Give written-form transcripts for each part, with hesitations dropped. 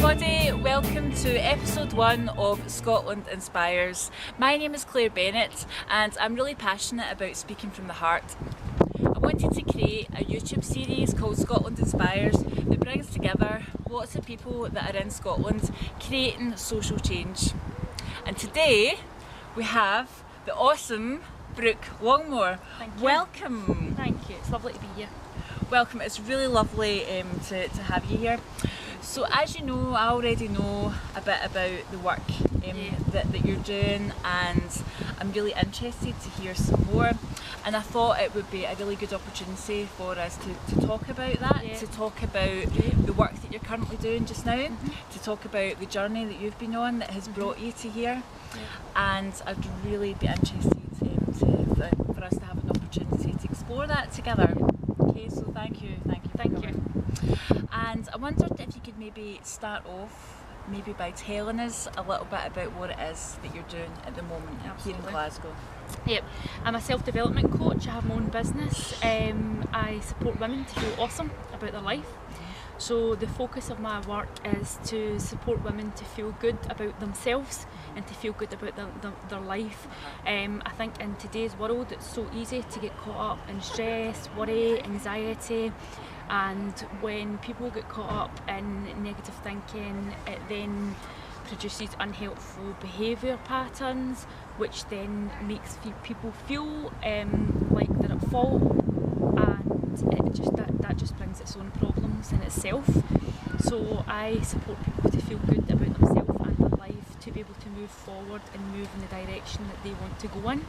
everybody, welcome to episode 1 of Scotland Inspires. My name is Clare Bennett and I'm really passionate about speaking from the heart. I wanted to create a YouTube series called Scotland Inspires that brings together lots of people that are in Scotland creating social change. And today we have the awesome Brooke Longmore. Thank you. Welcome. Thank you, it's lovely to be here. Welcome, it's really lovely to have you here. So as you know, I already know a bit about the work that you're doing, and I'm really interested to hear some more. And I thought it would be a really good opportunity for us to talk about that, to talk about the work that you're currently doing just now, to talk about the journey that you've been on that has brought you to here. And I'd really be interested for us to have an opportunity to explore that together. Okay, so thank you. And I wondered if you could maybe start off by telling us a little bit about what it is that you're doing at the moment here in Glasgow. Yep, I'm a self-development coach. I have my own business. I support women to feel awesome about their life. So the focus of my work is to support women to feel good about themselves and to feel good about their life. I think in today's world it's so easy to get caught up in stress, worry, anxiety, and when people get caught up in negative thinking, it then produces unhelpful behaviour patterns, which then makes people feel like they're at fault, and that just brings its own problems in itself. So I support people to feel good about themselves and their life, to be able to move forward and move in the direction that they want to go in.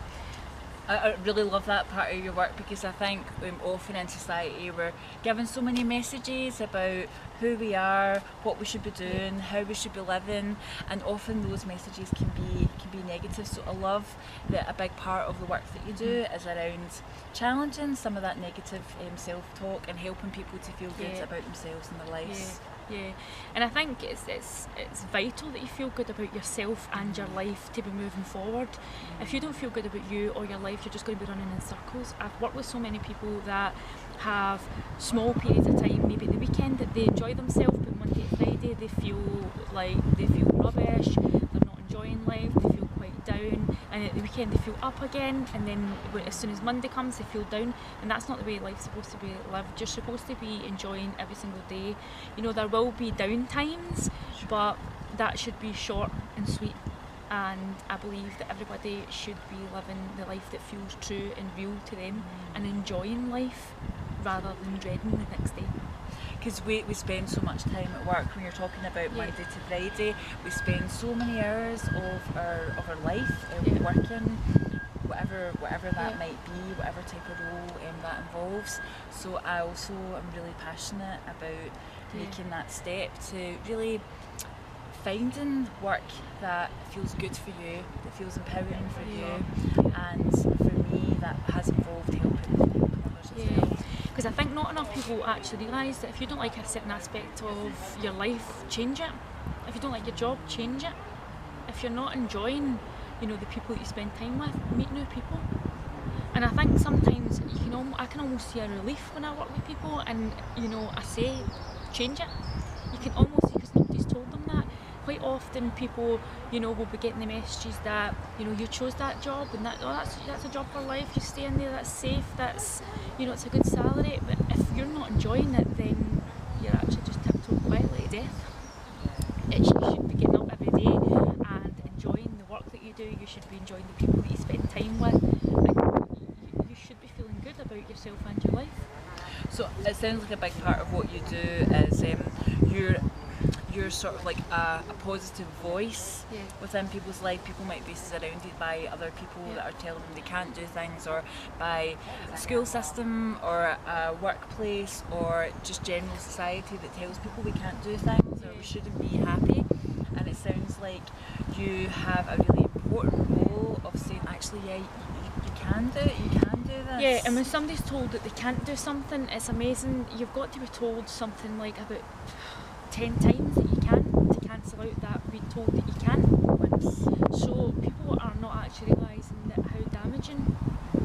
I really love that part of your work, because I think often in society we're given so many messages about who we are, what we should be doing, how we should be living, and often those messages can be negative. So I love that a big part of the work that you do is around challenging some of that negative self-talk and helping people to feel good about themselves and their lives. Yeah, and I think it's vital that you feel good about yourself and your life to be moving forward. If you don't feel good about you or your life, you're just going to be running in circles. I've worked with so many people that have small periods of time, maybe at the weekend, that they enjoy themselves, but Monday to Friday they feel rubbish, they're not enjoying life, they feel quite down, and at the weekend they feel up again, and then as soon as Monday comes they feel down, and that's not the way life's supposed to be lived. You're supposed to be enjoying every single day. You know, there will be down times, but that should be short and sweet, and I believe that everybody should be living the life that feels true and real to them, and enjoying life rather than dreading the next day. Because we spend so much time at work. When you're talking about Monday to Friday, we spend so many hours of our life working, whatever that might be, whatever type of role that involves. So I also am really passionate about making that step to really finding work that feels good for you, that feels empowering for you, and for me that has involved helping others as well. Because I think not enough people actually realise that if you don't like a certain aspect of your life, change it. If you don't like your job, change it. If you're not enjoying, the people that you spend time with, meet new people. And I think sometimes I can almost see a relief when I work with people, and I say, change it. You can almost, because nobody's told them that. Quite often people, will be getting the messages that, you chose that job and that's a job for life, you stay in there, that's safe, that's, it's a good salary. But if you're not enjoying it, then you're actually just tiptoeing quietly to death. You should be getting up every day and enjoying the work that you do. You should be enjoying the people that you spend time with. And you should be feeling good about yourself and your life. So it sounds like a big part of what you do is you're sort of like a positive voice within people's life. People might be surrounded by other people that are telling them they can't do things, or by a school system or a workplace or just general society that tells people we can't do things or we shouldn't be happy. And it sounds like you have a really important role of saying, actually, you can do it, you can do this. Yeah, and when somebody's told that they can't do something, it's amazing. You've got to be told something like about 10 times that you can, to cancel out that being told that you can. So people are not actually realising that how damaging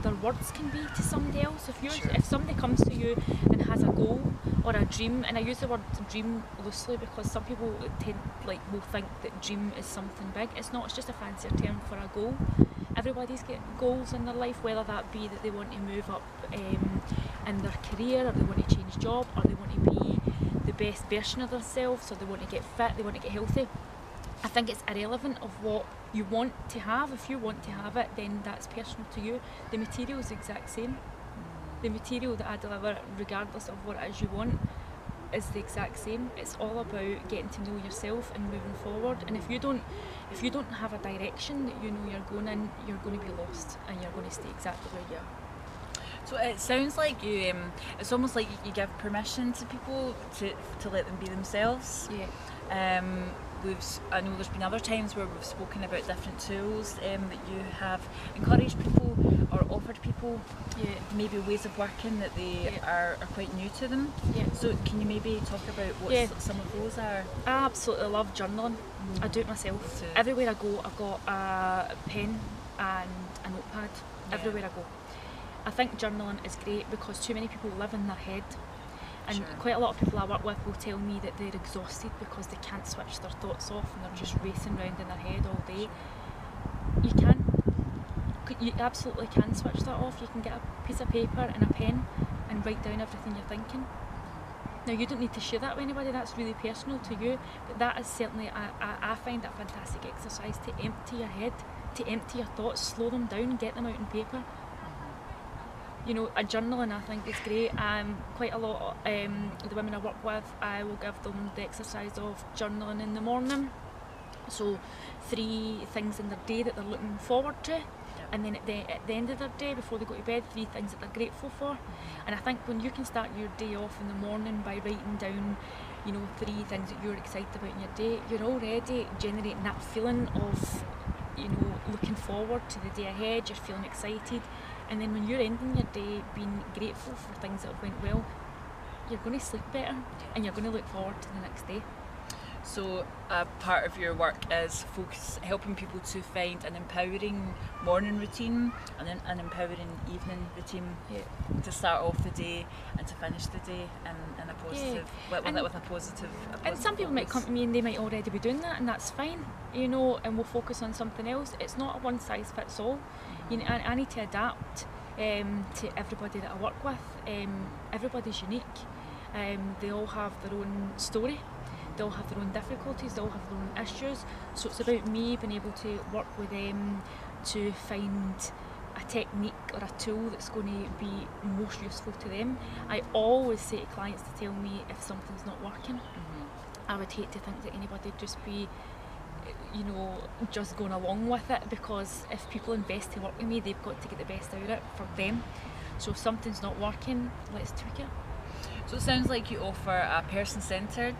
their words can be to somebody else. Sure. If somebody comes to you and has a goal or a dream, and I use the word dream loosely because some people will think that dream is something big. It's not. It's just a fancier term for a goal. Everybody's got goals in their life, whether that be that they want to move up in their career, or they want to change job, or they want to be the best version of themselves, or they want to get fit, they want to get healthy. I think it's irrelevant of what you want to have. If you want to have it, then that's personal to you. The material is the exact same. The material that I deliver, regardless of what it is you want, is the exact same. It's all about getting to know yourself and moving forward. And if you don't have a direction that you know you're going in, you're going to be lost and you're going to stay exactly where you are. So it sounds like you, it's almost like you give permission to people to let them be themselves. Yeah. I know there's been other times where we've spoken about different tools that you have encouraged people or offered people, maybe ways of working that they are quite new to them. Yeah. So can you maybe talk about what some of those are? I absolutely love journaling. I do it myself. So, everywhere I go, I've got a pen and a notepad. Everywhere I go. I think journaling is great because too many people live in their head. And quite a lot of people I work with will tell me that they're exhausted because they can't switch their thoughts off and they're just racing around in their head all day. You absolutely can switch that off. You can get a piece of paper and a pen and write down everything you're thinking. Now, you don't need to share that with anybody, that's really personal to you, but that is certainly, I find that a fantastic exercise to empty your head, to empty your thoughts, slow them down, get them out on paper. You know, a journaling I think is great. Quite a lot of the women I work with, I will give them the exercise of journaling in the morning. So 3 things in their day that they're looking forward to, and then at the end of their day, before they go to bed, 3 things that they're grateful for. And I think when you can start your day off in the morning by writing down, you know, 3 things that you're excited about in your day, you're already generating that feeling of, you know, looking forward to the day ahead, you're feeling excited. And then when you're ending your day being grateful for things that have went well, you're going to sleep better and you're going to look forward to the next day. So part of your work is helping people to find an empowering morning routine and an empowering evening routine to start off the day and to finish the day in a positive, with a positive. And some people might come to me and they might already be doing that, and that's fine, you know, and we'll focus on something else. It's not a one size fits all. You know, I need to adapt to everybody that I work with. Everybody's unique. They all have their own story. They all have their own difficulties, they all have their own issues. So it's about me being able to work with them to find a technique or a tool that's going to be most useful to them. I always say to clients to tell me if something's not working. I would hate to think that anybody would just be, you know, just going along with it, because if people invest to work with me, they've got to get the best out of it for them. So if something's not working, let's tweak it. So it sounds like you offer a person-centred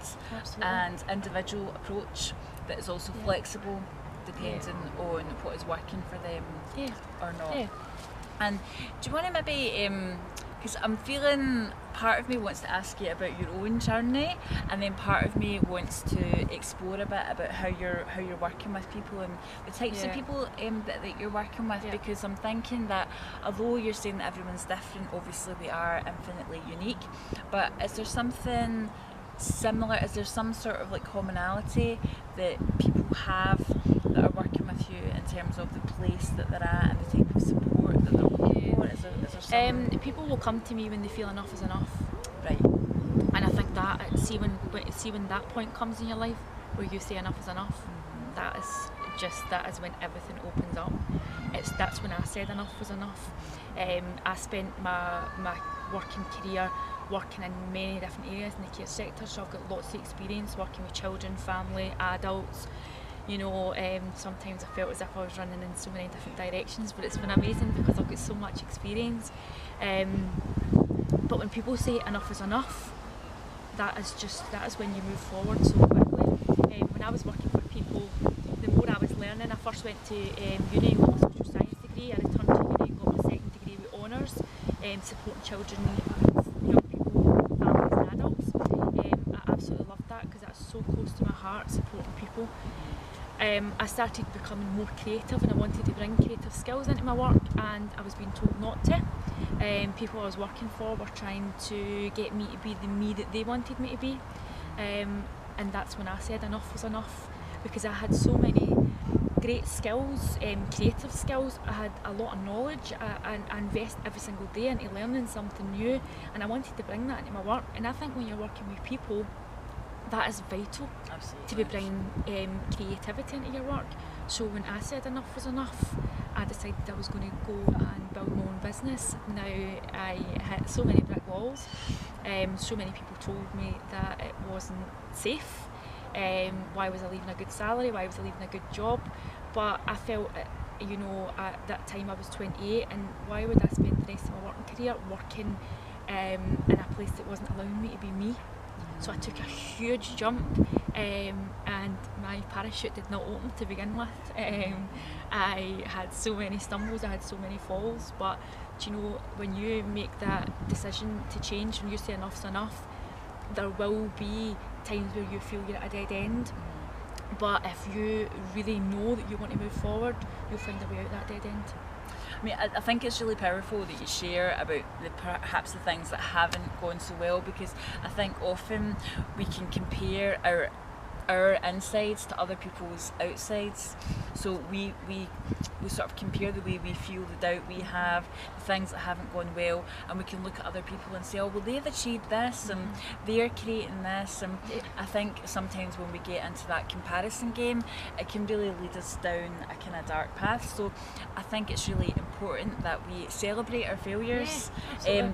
and individual approach that is also flexible depending on what is working for them or not. Yeah. And do you want to maybe, because I'm feeling, part of me wants to ask you about your own journey, and then part of me wants to explore a bit about how you're working with people and the types of people that you're working with, because I'm thinking that although you're saying that everyone's different, obviously we are infinitely unique, but is there something similar, is there some sort of like commonality that people have that are working with you in terms of the place that they're at and the type of support that they're looking for? Is there some... people will come to me when they feel enough is enough. Right. And I think that, see when that point comes in your life where you say enough is enough, that is when everything opens up. That's when I said enough was enough. I spent my working career working in many different areas in the care sector, so I've got lots of experience working with children, family, adults. You know, sometimes I felt as if I was running in so many different directions, but it's been amazing because I've got so much experience. But when people say enough is enough, that is when you move forward so quickly. When I was working for people, the more I was learning, I first went to uni and got a social science degree. I returned to uni and got my second degree with honours, supporting children, young people, families and adults. I absolutely loved that because that's so close to my heart, supporting people. I started becoming more creative, and I wanted to bring creative skills into my work, and I was being told not to. People I was working for were trying to get me to be the me that they wanted me to be, and that's when I said enough was enough, because I had so many great skills, creative skills. I had a lot of knowledge. I invest every single day into learning something new, and I wanted to bring that into my work. And I think when you're working with people, that is vital. Absolutely. To be bringing creativity into your work. So when I said enough was enough, I decided I was going to go and build my own business. Now I hit so many brick walls. So many people told me that it wasn't safe. Why was I leaving a good salary? Why was I leaving a good job? But I felt, at that time I was 28, and why would I spend the rest of my working career working in a place that wasn't allowing me to be me? So I took a huge jump, and my parachute did not open to begin with. I had so many stumbles, I had so many falls, but when you make that decision to change, when you say enough's enough, there will be times where you feel you're at a dead end, but if you really know that you want to move forward, you'll find a way out that dead end. I mean, I think it's really powerful that you share about perhaps the things that haven't gone so well, because I think often we can compare our insides to other people's outsides. So we sort of compare the way we feel, the doubt we have, the things that haven't gone well, and we can look at other people and say, oh well, they've achieved this and they're creating this. And I think sometimes when we get into that comparison game, it can really lead us down a kind of dark path. So I think it's really important that we celebrate our failures,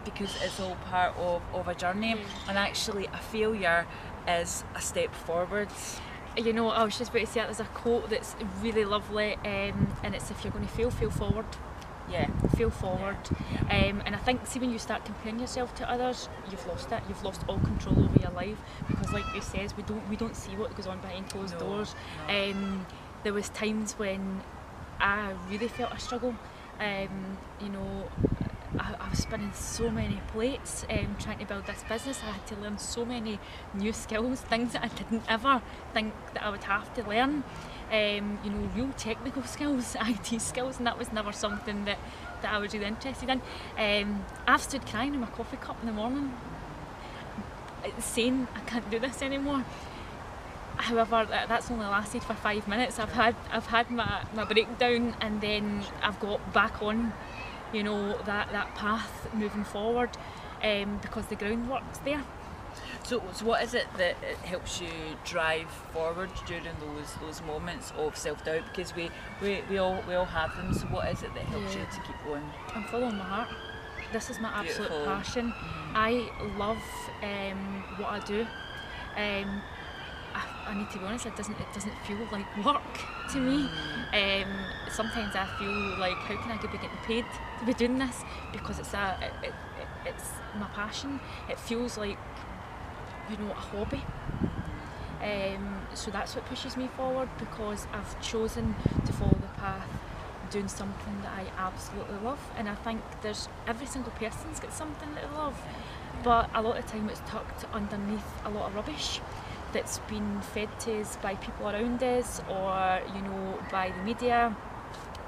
because it's all part of a journey, and actually a failure is a step forward. I was just about to say that there's a quote that's really lovely, and it's, if you're going to fail forward. Fail forward. And I think, see, when you start comparing yourself to others, you've lost it. You've lost all control over your life, because like you says, we don't see what goes on behind closed doors. There was times when I really felt a struggle. I was spinning so many plates, trying to build this business. I had to learn so many new skills, things that I didn't ever think that I would have to learn. Real technical skills, IT skills, and that was never something that I was really interested in. I've stood crying in my coffee cup in the morning, saying I can't do this anymore. However, that's only lasted for 5 minutes. I've had my breakdown, and then I've got back on that path moving forward, because the groundwork's there. So what is it that helps you drive forward during those moments of self-doubt? Because we all have them. So what is it that helps you to keep going? I'm following my heart. This is my absolute Beautiful. passion. I love what I do. I need to be honest, it doesn't feel like work to me. Sometimes I feel like, how can I be getting paid to be doing this? Because it's my passion. It feels like a hobby. So that's what pushes me forward, because I've chosen to follow the path doing something that I absolutely love. And I think every single person's got something that they love, but a lot of the time it's tucked underneath a lot of rubbish that's been fed to us by people around us, or by the media.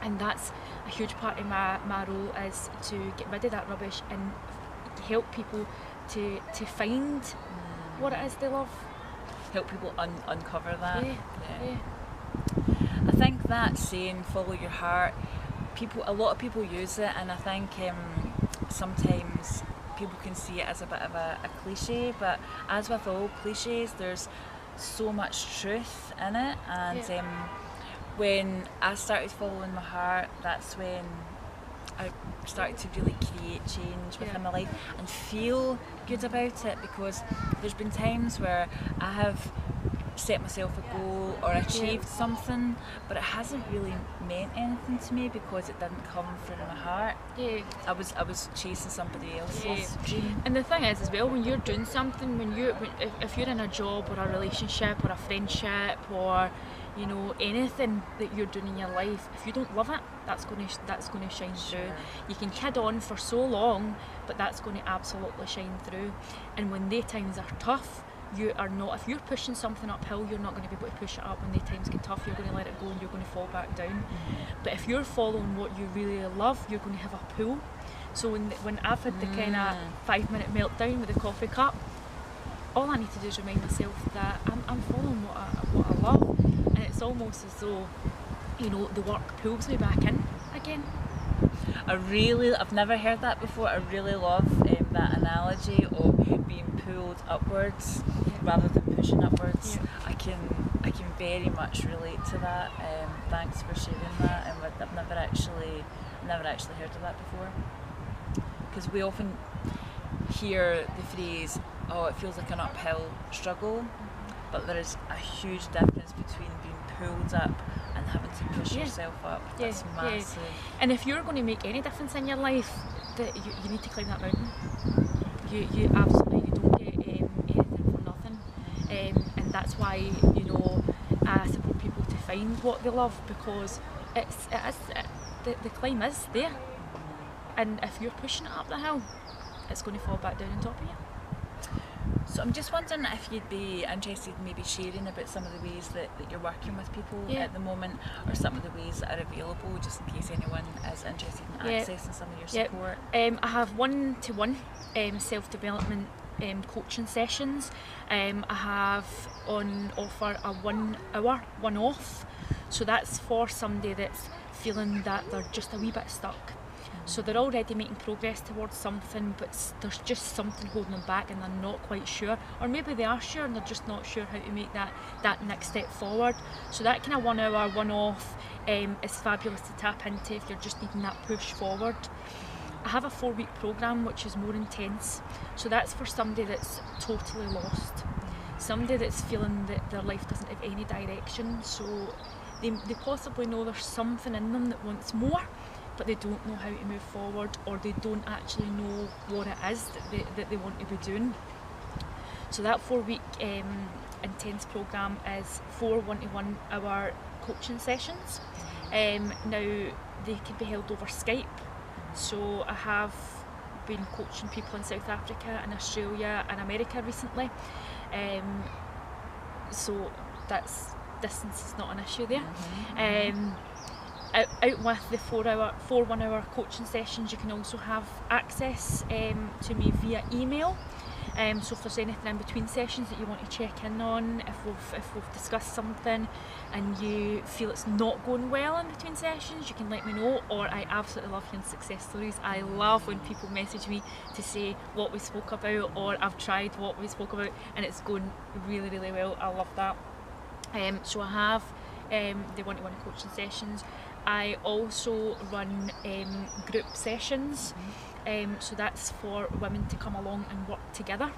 And that's a huge part of my role, is to get rid of that rubbish and help people to find what it is they love. Help people uncover that. Yeah. I think that saying, follow your heart, a lot of people use it, and I think sometimes people can see it as a bit of a cliche, but as with all cliches, there's so much truth in it. And when I started following my heart, that's when I started to really create change within my life and feel good about it, because there's been times where I have set myself a goal or achieved something, but it hasn't really meant anything to me because it didn't come from my heart. I was chasing somebody else's dream. And the thing is as well, when you're doing something, if you're in a job or a relationship or a friendship or anything that you're doing in your life, if you don't love it, that's going to shine through. You can kid on for so long, but that's going to absolutely shine through. And when the times are tough, you are not, if you're pushing something uphill, you're not going to be able to push it up when the times get tough. You're going to let it go and you're going to fall back down. But if you're following what you really love, you're going to have a pull. So when I've had the kind of 5-minute meltdown with the coffee cup, all I need to do is remind myself that I'm following what I love, and it's almost as though, you know, the work pulls me back in again. I've never heard that before. I really love that analogy of being pulled upwards rather than pushing upwards. I can very much relate to that. Thanks for sharing that. And I've never actually heard of that before, because we often hear the phrase, "Oh, it feels like an uphill struggle," but there is a huge difference between being pulled up and having to push yourself up. That's massive. And if you're going to make any difference in your life, you need to climb that mountain. You absolutely, you don't get anything for nothing, and that's why, you know, I support people to find what they love, because the climb is there, and if you're pushing it up the hill, it's going to fall back down on top of you. So I'm just wondering if you'd be interested in maybe sharing about some of the ways that you're working with people at the moment, or some of the ways that are available, just in case anyone is interested in accessing some of your support. I have one-to-one self-development coaching sessions. I have on offer a 1 hour one-off, so that's for somebody that's feeling that they're just a wee bit stuck. So they're already making progress towards something, but there's just something holding them back and they're not quite sure, or maybe they are sure and they're just not sure how to make that next step forward. So that kind of 1 hour one-off is fabulous to tap into if you're just needing that push forward. I have a 4-week programme which is more intense, so that's for somebody that's totally lost, somebody that's feeling that their life doesn't have any direction, so they possibly know there's something in them that wants more, but they don't know how to move forward, or they don't actually know what it is that they want to be doing. So that 4-week intense programme is 4 1-to-1 hour coaching sessions. Now they can be held over Skype, so I have been coaching people in South Africa and Australia and America recently, so distance is not an issue there. Out with the 4 1 hour coaching sessions, you can also have access to me via email. So if there's anything in between sessions that you want to check in on, if we've discussed something and you feel it's not going well in between sessions, you can let me know. Or I absolutely love hearing success stories. I love when people message me to say what we spoke about, or I've tried what we spoke about and it's going really, really well. I love that. So I have the 1-to-1 coaching sessions. I also run group sessions, so that's for women to come along and work together.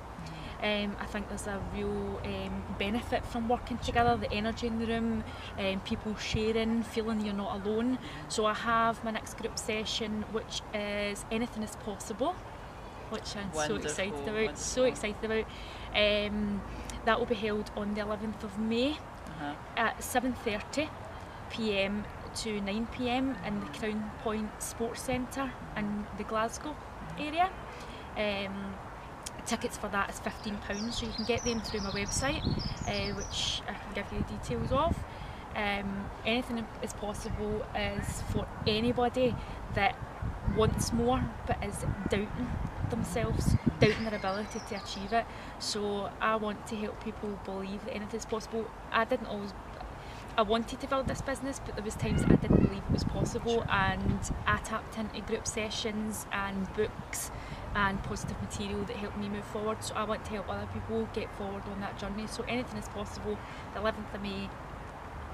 I think there's a real benefit from working together, the energy in the room, people sharing, feeling you're not alone. So I have my next group session, which is Anything is Possible, which I'm so excited about. That will be held on the 11th of May at 7:30 p.m. to 9 p.m. in the Crown Point Sports Centre in the Glasgow area. Tickets for that is £15, so you can get them through my website, which I can give you the details of. Anything is Possible is for anybody that wants more but is doubting themselves, doubting their ability to achieve it. So I want to help people believe that anything is possible. I wanted to build this business, but there was times that I didn't believe it was possible, and I tapped into group sessions and books and positive material that helped me move forward. So I want to help other people get forward on that journey. So Anything is Possible, the 11th of May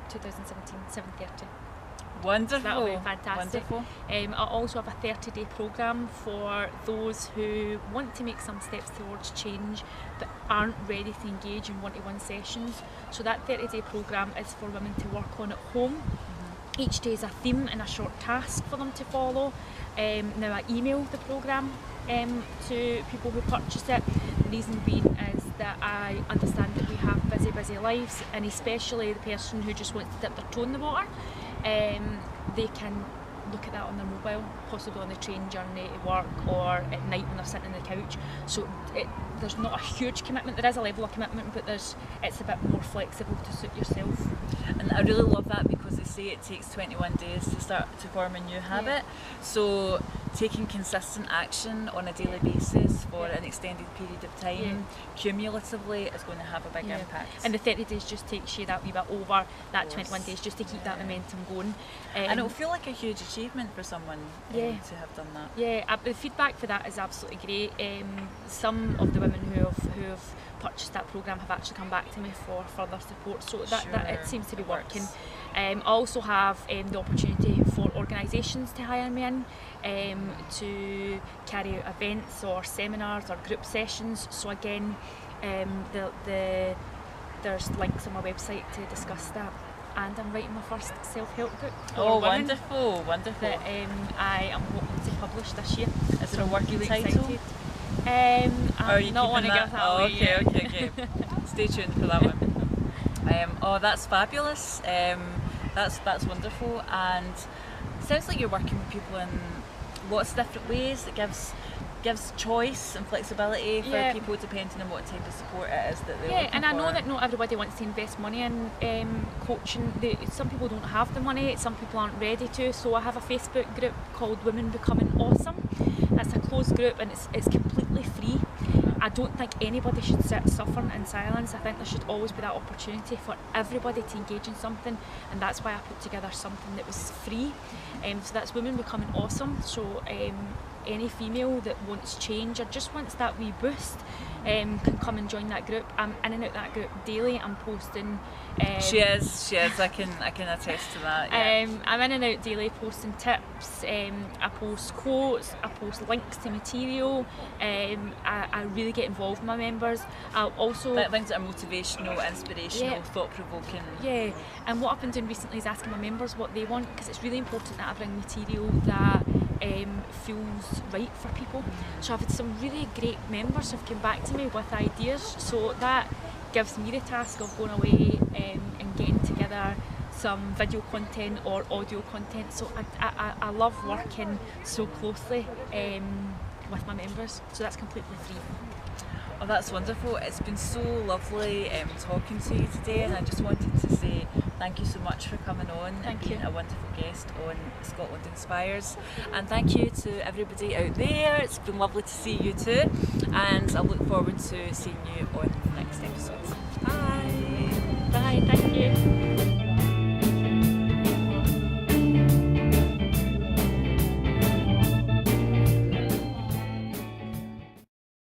2017, 7:30. Wonderful. So that'll be fantastic. Wonderful. I also have a 30-day programme for those who want to make some steps towards change but aren't ready to engage in 1-to-1 sessions. So that 30-day programme is for women to work on at home. Each day is a theme and a short task for them to follow. Now I email the programme to people who purchase it. The reason being is that I understand that we have busy lives, and especially the person who just wants to dip their toe in the water. They can look at that on their mobile, possibly on the train journey to work or at night when they're sitting on the couch. So there's not a huge commitment. There is a level of commitment, but it's a bit more flexible to suit yourself. And I really love that, because they say it takes 21 days to start to form a new habit. So taking consistent action on a daily basis for an extended period of time, cumulatively, is going to have a big impact. And the 30 days just takes you that wee bit over that 21 days, just to keep that momentum going. And it'll feel like a huge achievement for someone to have done that. Yeah, the feedback for that is absolutely great. Some of the women who have purchased that programme have actually come back to me for further support, so that it seems to be working. I also have the opportunity for organisations to hire me in to carry out events or seminars or group sessions. So again, there's links on my website to discuss that. And I'm writing my first self-help book. Oh, wonderful, wonderful. That I am hoping to publish this year. Is there a working title? I'm not want to give that away. Okay. Stay tuned for that one. That's fabulous. That's wonderful, and it sounds like you're working with people in lots of different ways. It gives choice and flexibility for people, depending on what type of support it is that they're looking and I know for. that not everybody wants to invest money in coaching. Some people don't have the money, some people aren't ready to, so I have a Facebook group called Women Becoming Awesome. That's a closed group, and it's completely free. I don't think anybody should sit suffering in silence. I think there should always be that opportunity for everybody to engage in something, and that's why I put together something that was free. So that's Women Becoming Awesome. So any female that wants change or just wants that wee boost can come and join that group. I'm in and out that group daily. I'm posting. She is. I can attest to that. Yeah. I'm in and out daily, posting tips. I post quotes. I post links to material. I really get involved with my members. I'll also things that are motivational, inspirational, thought-provoking. Yeah, and what I've been doing recently is asking my members what they want, because it's really important that I bring material that feels right for people. So I've had some really great members who've come back to me with ideas, so that gives me the task of going away and getting together some video content or audio content. So I love working so closely with my members, so that's completely free. Oh, that's wonderful. It's been so lovely talking to you today, and I just wanted to say thank you so much for coming on and being a wonderful guest on Scotland Inspires. And thank you to everybody out there. It's been lovely to see you too, and I look forward to seeing you on the next episode.